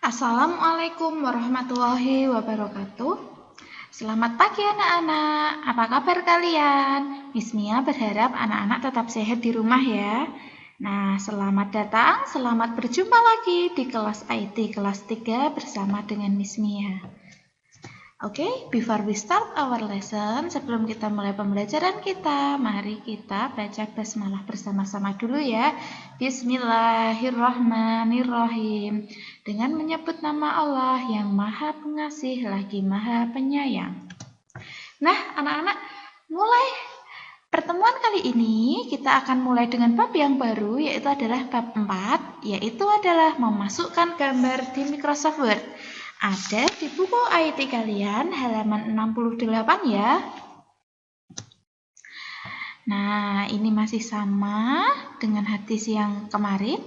Assalamualaikum warahmatullahi wabarakatuh. Selamat pagi anak-anak, apa kabar kalian? Miss Mia berharap anak-anak tetap sehat di rumah ya. Nah, selamat datang, selamat berjumpa lagi di kelas IT kelas 3 bersama dengan Miss Mia. Oke, before we start our lesson, sebelum kita mulai pembelajaran kita, mari kita baca basmalah bersama-sama dulu ya. Bismillahirrahmanirrahim. Dengan menyebut nama Allah yang Maha Pengasih lagi Maha Penyayang. Nah, anak-anak, mulai pertemuan kali ini kita akan mulai dengan bab yang baru, yaitu adalah bab 4, yaitu adalah memasukkan gambar di Microsoft Word. Ada di buku IT kalian halaman 68 ya. Nah, ini masih sama dengan hadis yang kemarin.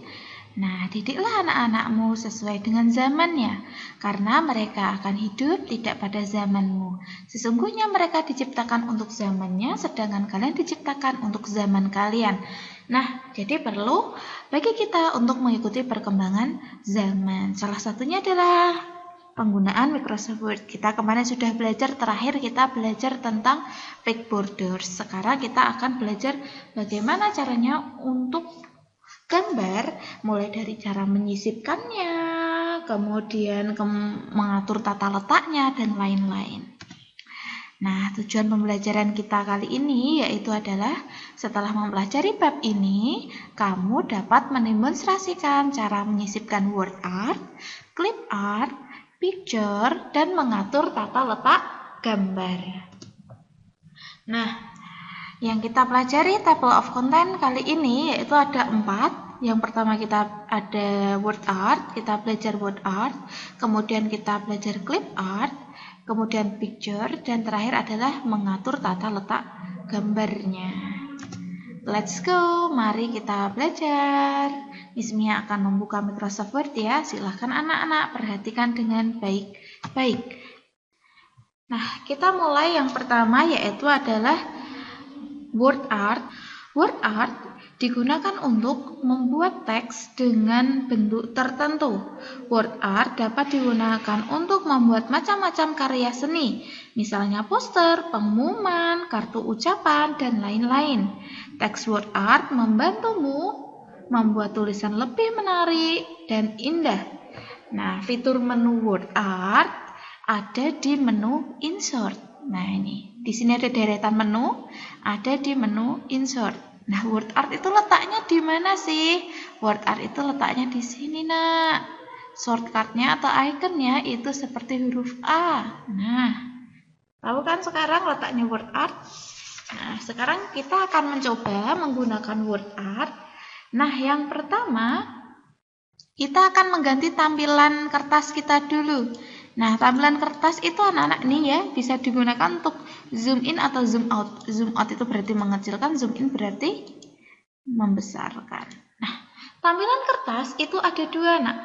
Nah, didiklah anak-anakmu sesuai dengan zamannya, karena mereka akan hidup tidak pada zamanmu. Sesungguhnya mereka diciptakan untuk zamannya, sedangkan kalian diciptakan untuk zaman kalian. Nah, jadi perlu bagi kita untuk mengikuti perkembangan zaman. Salah satunya adalah penggunaan Microsoft Word. Kita kemarin sudah belajar, terakhir kita belajar tentang page borders. Sekarang kita akan belajar bagaimana caranya untuk gambar, mulai dari cara menyisipkannya, kemudian mengatur tata letaknya, dan lain-lain. Nah, tujuan pembelajaran kita kali ini yaitu adalah setelah mempelajari bab ini, kamu dapat mendemonstrasikan cara menyisipkan word art, clip art, picture, dan mengatur tata letak gambar. Nah, yang kita pelajari table of content kali ini yaitu ada 4. Yang pertama kita ada word art, kita belajar word art, kemudian kita belajar clip art, kemudian picture, dan terakhir adalah mengatur tata letak gambarnya. Let's go, mari kita belajar. Miss Mia akan membuka Microsoft Word ya. Silahkan anak-anak perhatikan dengan baik-baik. Nah, kita mulai yang pertama yaitu adalah word art. Word art digunakan untuk membuat teks dengan bentuk tertentu. Word art dapat digunakan untuk membuat macam-macam karya seni, misalnya poster, pengumuman, kartu ucapan, dan lain-lain. Teks word art membantumu membuat tulisan lebih menarik dan indah. Nah, fitur menu word art ada di menu insert. Nah, ini di sini ada deretan menu, ada di menu insert. Nah, word art itu letaknya di mana sih? Word art itu letaknya di sini, Nak. Shortcutnya atau ikonnya itu seperti huruf A. Nah, tahu kan sekarang letaknya word art? Nah, sekarang kita akan mencoba menggunakan word art. Nah, yang pertama, kita akan mengganti tampilan kertas kita dulu. Nah, tampilan kertas itu anak-anak ini ya, bisa digunakan untuk zoom in atau zoom out. Zoom out itu berarti mengecilkan, zoom in berarti membesarkan. Nah, tampilan kertas itu ada 2, Nak.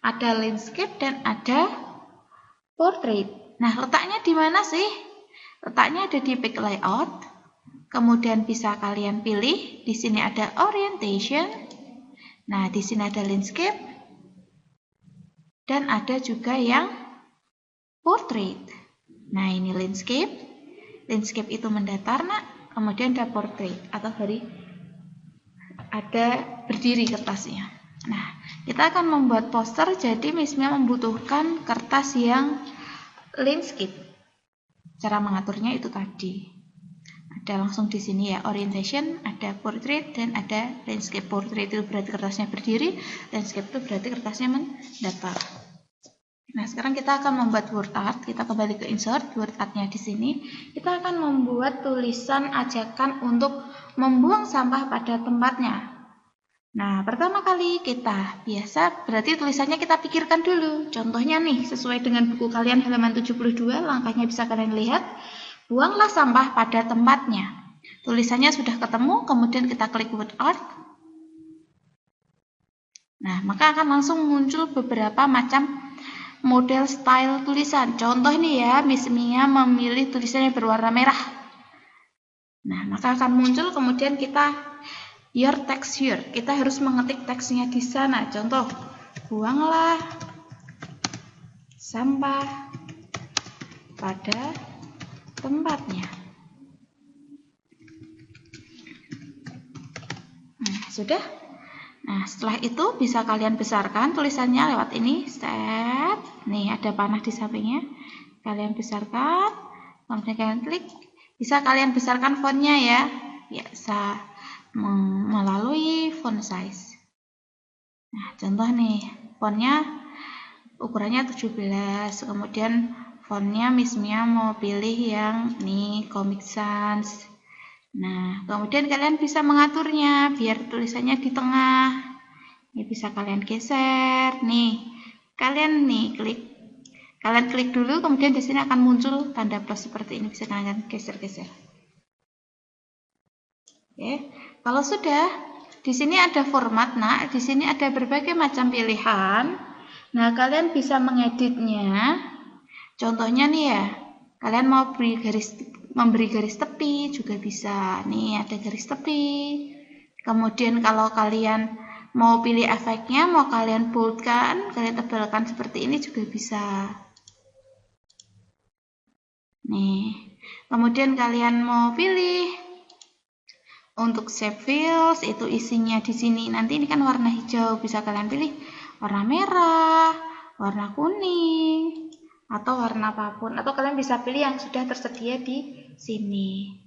Ada landscape dan ada portrait. Nah, letaknya di mana sih? Letaknya ada di page layout. Kemudian bisa kalian pilih, di sini ada orientation. Nah, di sini ada landscape. Dan ada juga yang portrait. Nah, ini landscape. Landscape itu mendatar, Nak. Kemudian ada portrait atau ada berdiri kertasnya. Nah, kita akan membuat poster, jadi Miss Mia membutuhkan kertas yang landscape. Cara mengaturnya itu tadi. Ada langsung di sini ya, orientation, ada portrait, dan ada landscape. Portrait itu berarti kertasnya berdiri, landscape itu berarti kertasnya mendatar. Nah, sekarang kita akan membuat word art. Kita kembali ke insert, word artnya di sini. Kita akan membuat tulisan ajakan untuk membuang sampah pada tempatnya. Nah, pertama kali kita biasa, berarti tulisannya kita pikirkan dulu. Contohnya nih, sesuai dengan buku kalian halaman 72, langkahnya bisa kalian lihat. Buanglah sampah pada tempatnya. Tulisannya sudah ketemu, kemudian kita klik word art. Nah, maka akan langsung muncul beberapa macam model style tulisan. Contoh nih ya, Miss Mia memilih tulisannya berwarna merah. Nah, maka akan muncul kemudian kita your text here. Kita harus mengetik teksnya di sana. Contoh, buanglah sampah pada tempatnya. Nah, sudah. Nah, setelah itu bisa kalian besarkan tulisannya lewat ini, set. Nih, ada panah di sampingnya. Kalian besarkan, kemudian kalian klik. Bisa kalian besarkan fontnya ya, biasa melalui font size. Nah, contoh nih, fontnya ukurannya 17, kemudian fontnya Miss Mia mau pilih yang nih, Comic Sans. Nah, kemudian kalian bisa mengaturnya biar tulisannya di tengah. Ini bisa kalian geser. Nih, kalian klik dulu, kemudian di sini akan muncul tanda plus seperti ini. Bisa kalian geser-geser. Oke, kalau sudah, di sini ada format. Nah, di sini ada berbagai macam pilihan. Nah, kalian bisa mengeditnya. Contohnya nih ya, kalian mau memberi garis tepi juga bisa. Nih ada garis tepi. Kemudian kalau kalian mau pilih efeknya, mau kalian boldkan, kalian tebalkan seperti ini juga bisa. Nih, kemudian kalian mau pilih untuk shape fields, itu isinya di sini. Nanti ini kan warna hijau, bisa kalian pilih warna merah, warna kuning, atau warna apapun, atau kalian bisa pilih yang sudah tersedia di sini.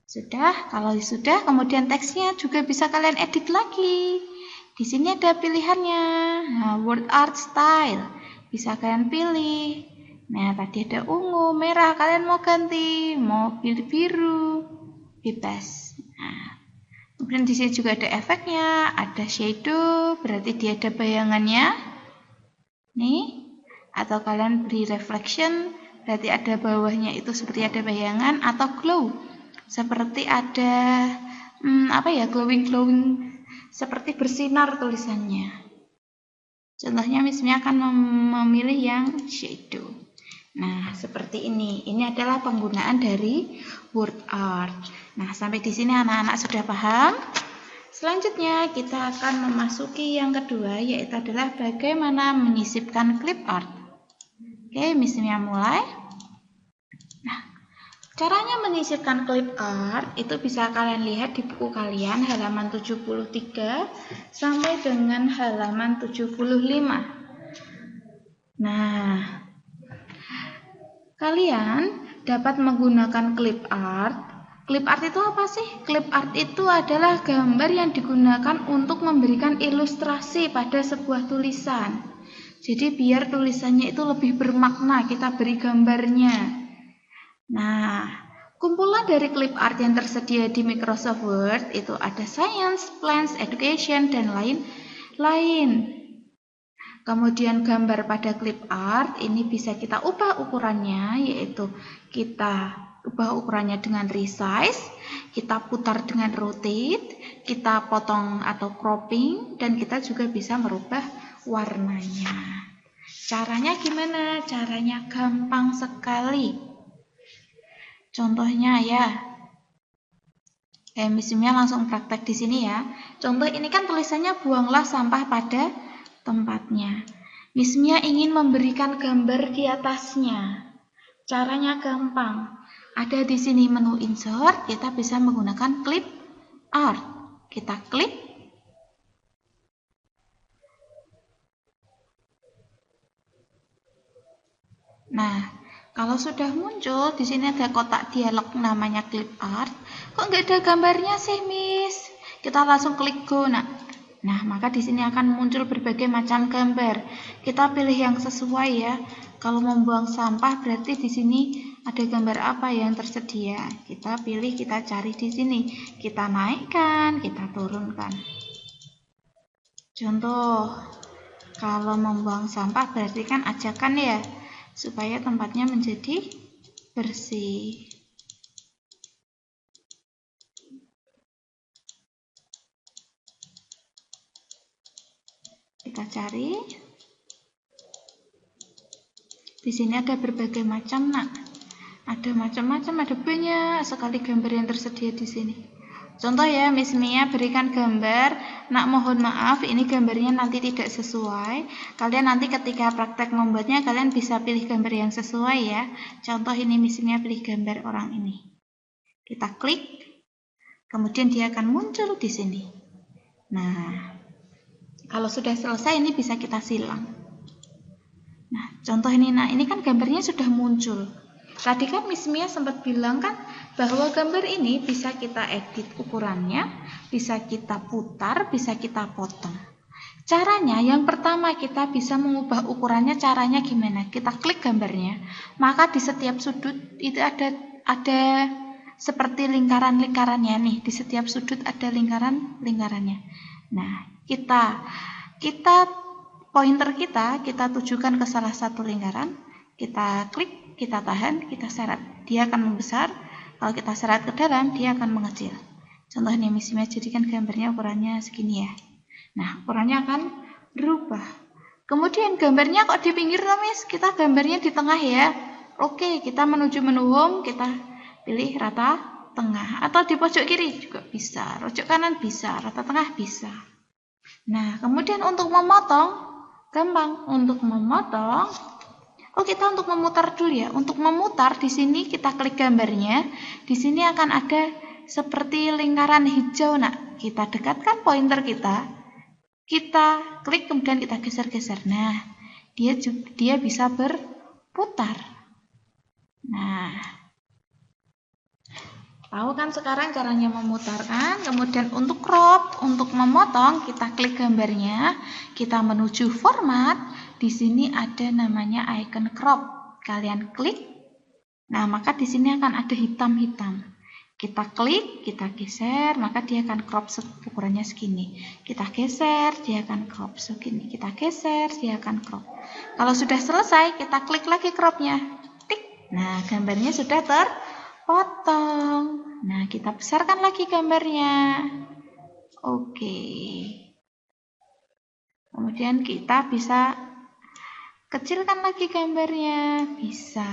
Sudah, kalau sudah, kemudian teksnya juga bisa kalian edit lagi. Di sini ada pilihannya. Nah, word art style bisa kalian pilih. Nah, tadi ada ungu, merah, kalian mau ganti, mau pilih biru, bebas. Nah, kemudian di sini juga ada efeknya, ada shadow, berarti dia ada bayangannya. Nih. Atau kalian beri reflection, berarti ada bawahnya itu seperti ada bayangan, atau glow, seperti ada glowing seperti bersinar tulisannya. Contohnya misalnya akan memilih yang shadow. Nah, seperti ini. Ini adalah penggunaan dari word art. Nah, sampai di sini anak-anak sudah paham. Selanjutnya kita akan memasuki yang kedua, yaitu adalah bagaimana menyisipkan clip art. Oke, misalnya mulai. Nah, caranya menyisipkan clip art itu bisa kalian lihat di buku kalian halaman 73 sampai dengan halaman 75. Nah, kalian dapat menggunakan clip art. Clip art itu apa sih? Clip art itu adalah gambar yang digunakan untuk memberikan ilustrasi pada sebuah tulisan. Jadi biar tulisannya itu lebih bermakna, kita beri gambarnya. Nah, kumpulan dari clip art yang tersedia di Microsoft Word itu ada Science, Plants, Education, dan lain-lain. Kemudian gambar pada clip art ini bisa kita ubah ukurannya, yaitu kita ubah ukurannya dengan resize, kita putar dengan rotate, kita potong atau cropping, dan kita juga bisa merubah warnanya. Caranya gimana? Caranya gampang sekali. Contohnya ya, misalnya langsung praktek di sini ya. Contoh ini kan tulisannya buanglah sampah pada tempatnya. Miss Mia ingin memberikan gambar di atasnya. Caranya gampang. Ada di sini menu insert, kita bisa menggunakan clip art. Kita klik. Nah, kalau sudah muncul, di sini ada kotak dialog namanya clip art. Kok nggak ada gambarnya sih, Miss? Kita langsung klik go. Nah, maka di sini akan muncul berbagai macam gambar. Kita pilih yang sesuai ya. Kalau membuang sampah berarti di sini ada gambar apa yang tersedia. Kita pilih, kita cari di sini. Kita naikkan, kita turunkan. Contoh, kalau membuang sampah berarti kan ajakan ya, supaya tempatnya menjadi bersih. Kita cari. Di sini ada berbagai macam, Nak. Ada macam-macam, ada banyak sekali gambar yang tersedia di sini. Contoh ya, Miss Mia berikan gambar Nak mohon maaf, ini gambarnya nanti tidak sesuai. Kalian nanti ketika praktek membuatnya, kalian bisa pilih gambar yang sesuai ya. Contoh ini misalnya pilih gambar orang ini. Kita klik, kemudian dia akan muncul di sini. Nah, kalau sudah selesai ini bisa kita silang. Nah, contoh ini, nah ini kan gambarnya sudah muncul. Tadi kan Miss Mia sempat bilang kan bahwa gambar ini bisa kita edit ukurannya, bisa kita putar, bisa kita potong. Caranya yang pertama kita bisa mengubah ukurannya, caranya gimana? Kita klik gambarnya, maka di setiap sudut itu ada seperti lingkaran-lingkarannya nih, di setiap sudut ada lingkaran-lingkarannya. Nah, kita pointer kita tujukan ke salah satu lingkaran, kita klik, kita tahan, kita seret. Dia akan membesar. Kalau kita seret ke dalam, dia akan mengecil. Contoh ini misalnya jadikan gambarnya ukurannya segini ya. Nah, ukurannya akan berubah. Kemudian gambarnya kok di pinggir tuh, Miss? Kita gambarnya di tengah ya. Oke, kita menuju menu home, kita pilih rata tengah. Atau di pojok kiri juga bisa. Pojok kanan bisa, rata tengah bisa. Nah, kemudian untuk memotong, gampang. Untuk memotong, kita untuk memutar dulu ya. Untuk memutar di sini kita klik gambarnya. Di sini akan ada seperti lingkaran hijau. Nah, kita dekatkan pointer kita. Kita klik kemudian kita geser-geser. Nah, dia bisa berputar. Nah, tahu kan sekarang caranya memutarkan. Kemudian untuk crop, untuk memotong, kita klik gambarnya, kita menuju format. Di sini ada namanya icon crop. Kalian klik. Nah, maka di sini akan ada hitam-hitam. Kita klik, kita geser, maka dia akan crop ukurannya segini. Kita geser, dia akan crop segini. Kita geser, dia akan crop. Kalau sudah selesai, kita klik lagi cropnya. Tik. Nah, gambarnya sudah terpotong. Nah, kita besarkan lagi gambarnya. Oke. Kemudian kita bisa kecilkan lagi gambarnya. Bisa.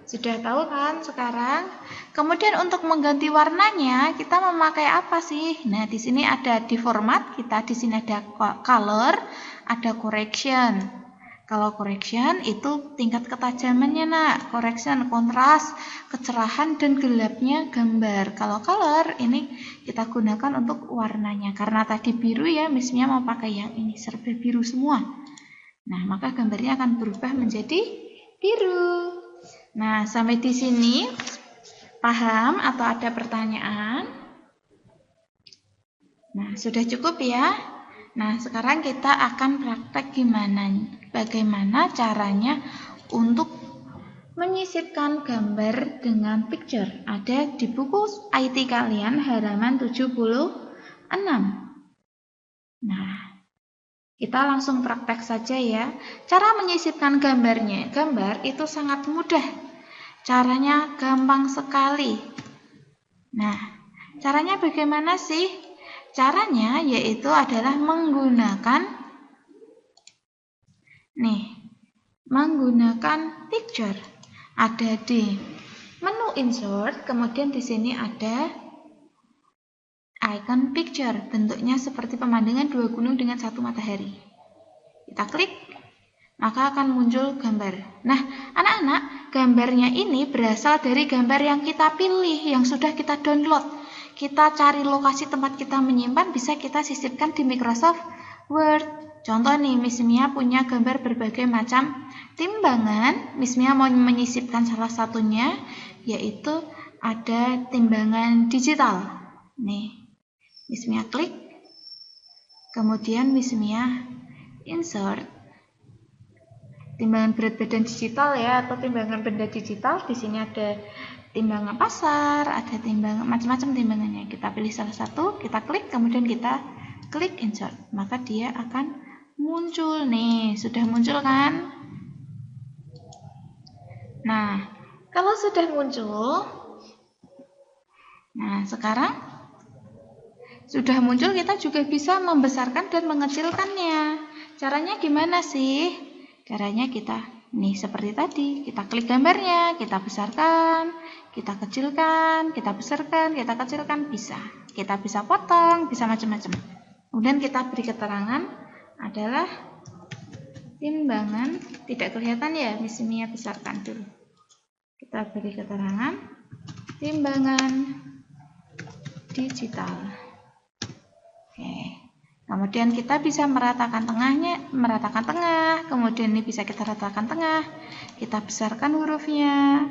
Sudah tahu kan sekarang? Kemudian untuk mengganti warnanya, kita memakai apa sih? Nah, di sini ada di format, kita di sini ada color, ada correction. Kalau correction itu tingkat ketajamannya, Nak. Correction, kontras, kecerahan dan gelapnya gambar. Kalau color ini kita gunakan untuk warnanya. Karena tadi biru ya, misalnya mau pakai yang ini serba biru semua. Nah, maka gambarnya akan berubah menjadi biru. Nah, sampai di sini paham atau ada pertanyaan? Nah, sudah cukup ya. Nah, sekarang kita akan praktek bagaimana caranya untuk menyisipkan gambar dengan picture. Ada di buku IT kalian halaman 76. Nah, kita langsung praktek saja ya. Cara menyisipkan gambarnya. Gambar itu sangat mudah. Caranya gampang sekali. Nah, caranya bagaimana sih? Caranya yaitu adalah menggunakan picture. Ada di menu insert, kemudian di sini ada icon picture. Bentuknya seperti pemandangan dua gunung dengan satu matahari. Kita klik, maka akan muncul gambar. Nah, anak-anak, gambarnya ini berasal dari gambar yang kita pilih, yang sudah kita download. Kita cari lokasi tempat kita menyimpan, bisa kita sisipkan di Microsoft Word. Contoh nih, Miss Mia punya gambar berbagai macam timbangan. Miss Mia mau menyisipkan salah satunya, yaitu ada timbangan digital. Nih, Miss Mia klik, kemudian Miss Mia insert. Timbangan berat badan digital ya, atau timbangan benda digital. Di sini ada timbangan pasar, ada timbangan macam-macam timbangannya. Kita pilih salah satu, kita klik, kemudian kita klik insert. Maka dia akan muncul nih, sudah muncul kan? Nah, kalau sudah muncul, nah sekarang sudah muncul, kita juga bisa membesarkan dan mengecilkannya. Caranya gimana sih? Caranya kita nih seperti tadi, kita klik gambarnya, kita besarkan, kita kecilkan, kita besarkan, kita kecilkan, bisa. Kita bisa potong, bisa macam-macam. Kemudian kita beri keterangan adalah timbangan, tidak kelihatan ya, Miss Mia besarkan dulu. Kita beri keterangan timbangan digital. Oke. Kemudian kita bisa meratakan tengah, kemudian ini bisa kita ratakan tengah, kita besarkan hurufnya,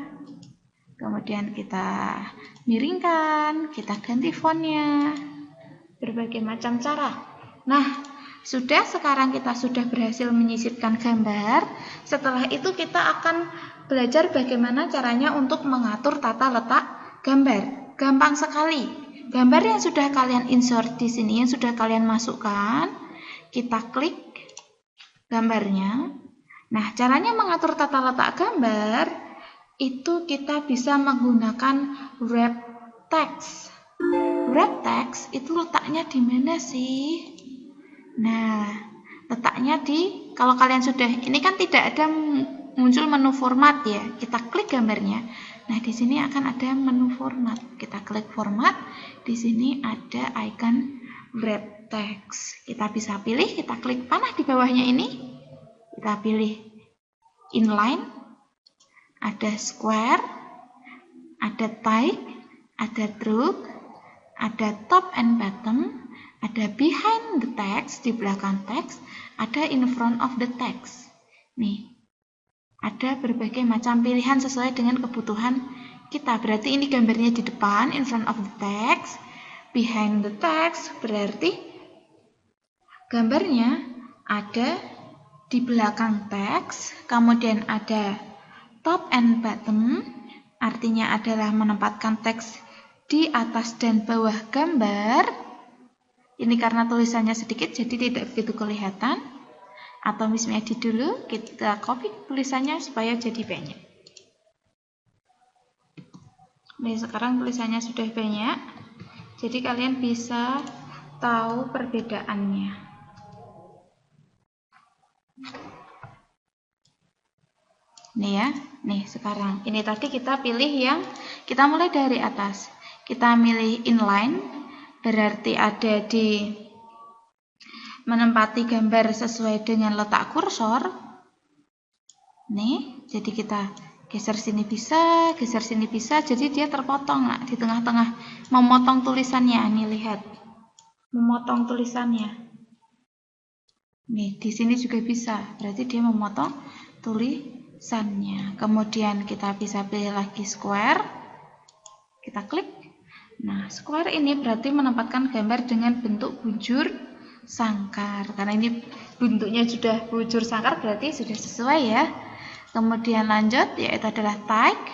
kemudian kita miringkan, kita ganti fontnya, berbagai macam cara. Nah, sekarang kita sudah berhasil menyisipkan gambar. Setelah itu kita akan belajar bagaimana caranya untuk mengatur tata letak gambar. Gampang sekali. Gambar yang sudah kalian insert di sini, yang sudah kalian masukkan, kita klik gambarnya. Nah, caranya mengatur tata letak gambar itu kita bisa menggunakan wrap text. Wrap text itu letaknya di mana sih? Nah, letaknya kalau kalian sudah, ini kan tidak ada muncul menu format ya. Kita klik gambarnya. Nah, di sini akan ada menu format. Kita klik format. Di sini ada icon wrap text. Kita bisa pilih, kita klik panah di bawahnya ini. Kita pilih inline, ada square, ada type, ada stroke, ada top and bottom, ada behind the text, di belakang teks, ada in front of the text. Nih, ada berbagai macam pilihan sesuai dengan kebutuhan kita. Berarti ini gambarnya di depan, in front of the text, behind the text, berarti gambarnya ada di belakang teks, kemudian ada top and bottom, artinya adalah menempatkan teks di atas dan bawah gambar. Ini karena tulisannya sedikit jadi tidak begitu kelihatan. Atau Miss Mia edit dulu, kita copy tulisannya supaya jadi banyak. Nih, sekarang tulisannya sudah banyak. Jadi kalian bisa tahu perbedaannya. Nih ya, nih sekarang. Ini tadi kita pilih yang, kita mulai dari atas. Kita milih inline. Berarti ada di menempati gambar sesuai dengan letak kursor. Nih, jadi kita geser sini bisa, geser sini bisa, jadi dia terpotong di tengah-tengah, memotong tulisannya. Nih lihat, memotong tulisannya. Nih, di sini juga bisa, berarti dia memotong tulisannya. Kemudian kita bisa pilih lagi square, kita klik. Nah, square ini berarti menempatkan gambar dengan bentuk bujur sangkar. Karena ini bentuknya sudah bujur sangkar, berarti sudah sesuai ya. Kemudian lanjut, yaitu adalah type.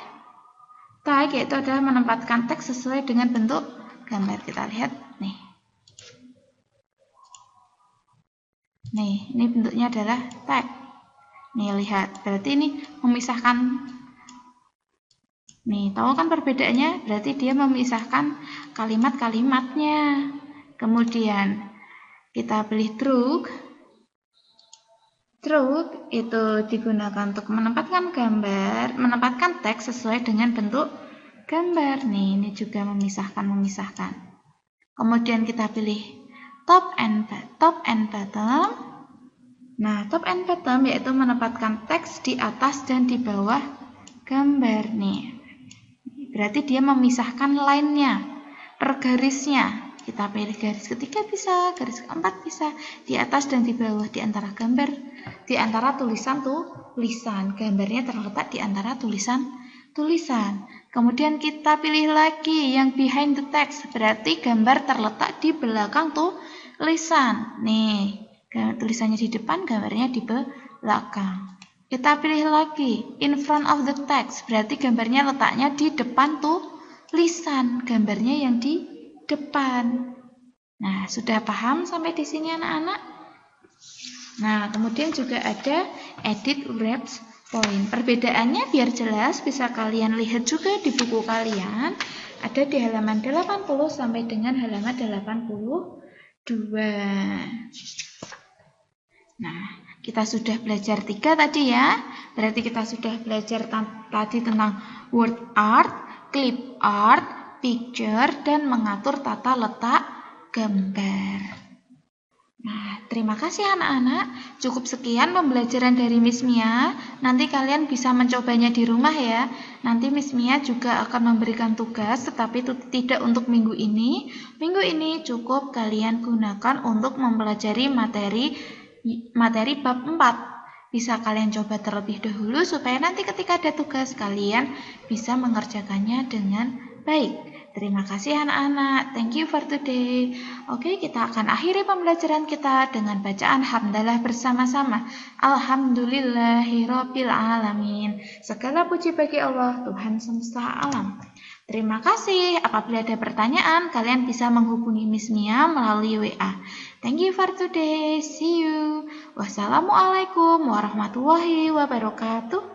Type yaitu adalah menempatkan teks sesuai dengan bentuk gambar. Kita lihat nih. Nih, ini bentuknya adalah type. Nih, lihat. Berarti ini memisahkan. Nih, tahu kan perbedaannya? Berarti dia memisahkan kalimat-kalimatnya. Kemudian kita pilih stroke. Stroke itu digunakan untuk menempatkan gambar, menempatkan teks sesuai dengan bentuk gambar. Nih, ini juga memisahkan. Kemudian kita pilih top and bottom. Nah, top and bottom yaitu menempatkan teks di atas dan di bawah gambar. Nih, berarti dia memisahkan line-nya, per garisnya. Kita pilih garis ketiga bisa, garis keempat bisa, di atas dan di bawah, di antara gambar, di antara tulisan. Gambarnya terletak di antara tulisan. Kemudian kita pilih lagi yang behind the text, berarti gambar terletak di belakang tulisan. Nih, tulisannya di depan, gambarnya di belakang. Kita pilih lagi in front of the text, berarti gambarnya letaknya di depan tulisan, gambarnya yang di depan. Nah, sudah paham sampai di sini anak-anak? Nah, kemudian juga ada edit wrap point. Perbedaannya biar jelas bisa kalian lihat juga di buku kalian. Ada di halaman 80 sampai dengan halaman 82. Nah, kita sudah belajar 3 tadi ya. Berarti kita sudah belajar tadi tentang word art, clip art, picture, dan mengatur tata letak gambar. Nah, terima kasih anak-anak. Cukup sekian pembelajaran dari Miss Mia. Nanti kalian bisa mencobanya di rumah ya. Nanti Miss Mia juga akan memberikan tugas, tetapi tidak untuk minggu ini. Minggu ini cukup kalian gunakan untuk mempelajari materi bab 4. Bisa kalian coba terlebih dahulu supaya nanti ketika ada tugas kalian bisa mengerjakannya dengan baik. Terima kasih anak-anak. Thank you for today. Oke, kita akan akhiri pembelajaran kita dengan bacaan hamdalah bersama-sama. Alhamdulillahirabbil alamin. Segala puji bagi Allah, Tuhan semesta alam. Terima kasih. Apabila ada pertanyaan, kalian bisa menghubungi Miss Mia melalui WA. Thank you for today. See you. Wassalamualaikum warahmatullahi wabarakatuh.